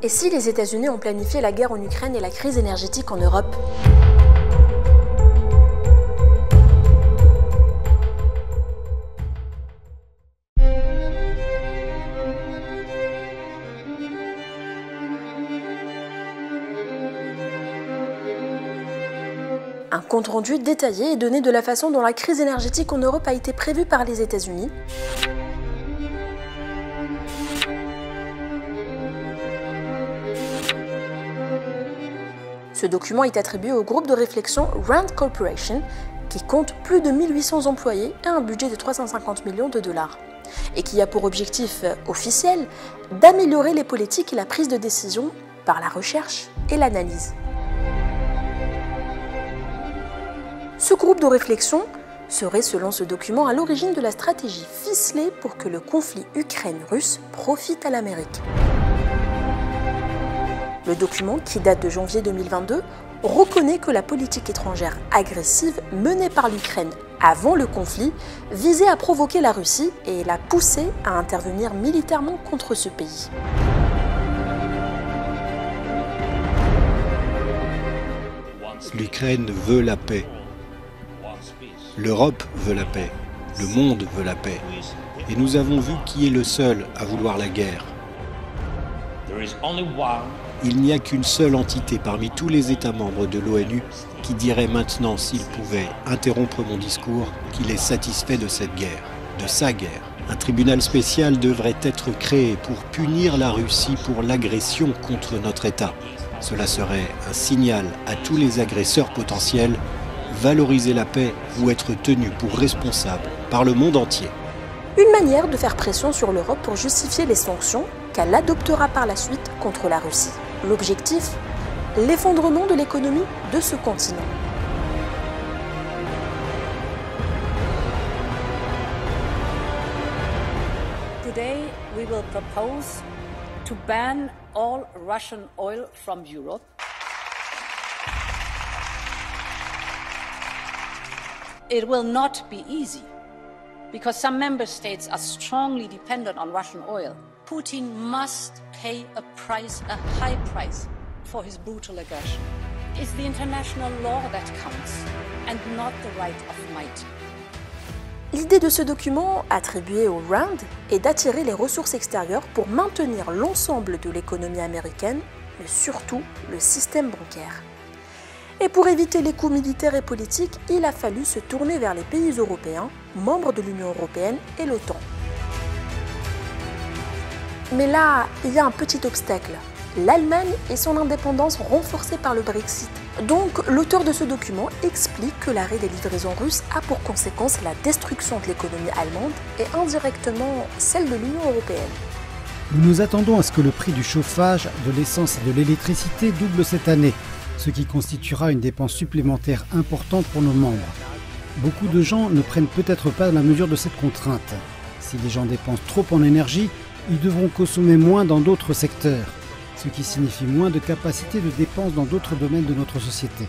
Et si les États-Unis ont planifié la guerre en Ukraine et la crise énergétique en Europe? Un compte-rendu détaillé est donné de la façon dont la crise énergétique en Europe a été prévue par les États-Unis. Ce document est attribué au groupe de réflexion Rand Corporation, qui compte plus de 1800 employés et un budget de 350 millions de dollars, et qui a pour objectif officiel d'améliorer les politiques et la prise de décision par la recherche et l'analyse. Ce groupe de réflexion serait, selon ce document, à l'origine de la stratégie ficelée pour que le conflit Ukraine-Russe profite à l'Amérique. Le document, qui date de janvier 2022, reconnaît que la politique étrangère agressive menée par l'Ukraine avant le conflit visait à provoquer la Russie et l'a poussée à intervenir militairement contre ce pays. L'Ukraine veut la paix. L'Europe veut la paix. Le monde veut la paix. Et nous avons vu qui est le seul à vouloir la guerre. Il n'y a qu'une seule entité parmi tous les États membres de l'ONU qui dirait maintenant, s'il pouvait interrompre mon discours, qu'il est satisfait de cette guerre, de sa guerre. Un tribunal spécial devrait être créé pour punir la Russie pour l'agression contre notre État. Cela serait un signal à tous les agresseurs potentiels, valoriser la paix ou être tenu pour responsable par le monde entier. Une manière de faire pression sur l'Europe pour justifier les sanctions qu'elle adoptera par la suite contre la Russie. L'objectif, l'effondrement de l'économie de ce continent. Today, we will propose to ban all Russian oil from Europe. It will not be easy, because some member states are strongly dependent on Russian oil. Putin must pay a high price, for his brutal aggression. It's the international law that counts, and not the right of might. L'idée de ce document, attribué au Rand, est d'attirer les ressources extérieures pour maintenir l'ensemble de l'économie américaine, mais surtout le système bancaire. Et pour éviter les coûts militaires et politiques, il a fallu se tourner vers les pays européens, membres de l'Union européenne et l'OTAN. Mais là, il y a un petit obstacle. L'Allemagne et son indépendance renforcée par le Brexit. Donc, l'auteur de ce document explique que l'arrêt des livraisons russes a pour conséquence la destruction de l'économie allemande et indirectement celle de l'Union européenne. Nous nous attendons à ce que le prix du chauffage, de l'essence et de l'électricité double cette année, ce qui constituera une dépense supplémentaire importante pour nos membres. Beaucoup de gens ne prennent peut-être pas la mesure de cette contrainte. Si les gens dépensent trop en énergie, ils devront consommer moins dans d'autres secteurs, ce qui signifie moins de capacité de dépenses dans d'autres domaines de notre société.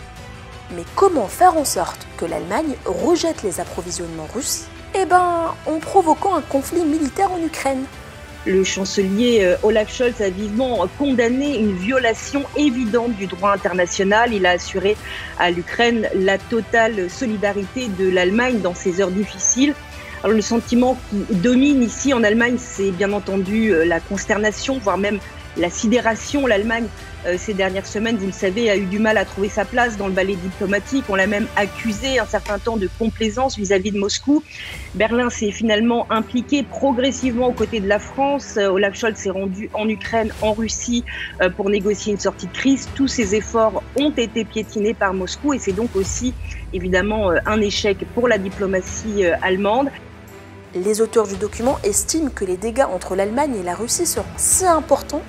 Mais comment faire en sorte que l'Allemagne rejette les approvisionnements russes? En provoquant un conflit militaire en Ukraine. Le chancelier Olaf Scholz a vivement condamné une violation évidente du droit international. Il a assuré à l'Ukraine la totale solidarité de l'Allemagne dans ces heures difficiles. Alors, le sentiment qui domine ici en Allemagne, c'est bien entendu la consternation, voire même la sidération. L'Allemagne, ces dernières semaines, vous le savez, a eu du mal à trouver sa place dans le ballet diplomatique. On l'a même accusé un certain temps de complaisance vis-à-vis de Moscou. Berlin s'est finalement impliqué progressivement aux côtés de la France. Olaf Scholz s'est rendu en Ukraine, en Russie, pour négocier une sortie de crise. Tous ces efforts ont été piétinés par Moscou et c'est donc aussi, évidemment, un échec pour la diplomatie allemande. Les auteurs du document estiment que les dégâts entre l'Allemagne et la Russie seront si importants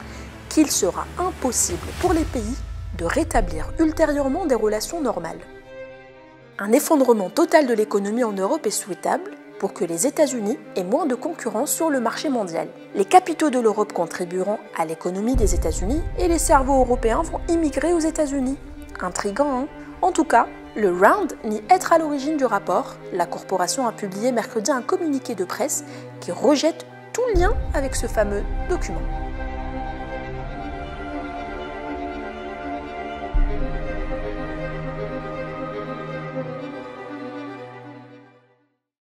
qu'il sera impossible pour les pays de rétablir ultérieurement des relations normales. Un effondrement total de l'économie en Europe est souhaitable pour que les États-Unis aient moins de concurrence sur le marché mondial. Les capitaux de l'Europe contribueront à l'économie des États-Unis et les cerveaux européens vont immigrer aux États-Unis. Intriguant, hein? En tout cas, le Rand nie être à l'origine du rapport. La corporation a publié mercredi un communiqué de presse qui rejette tout lien avec ce fameux document.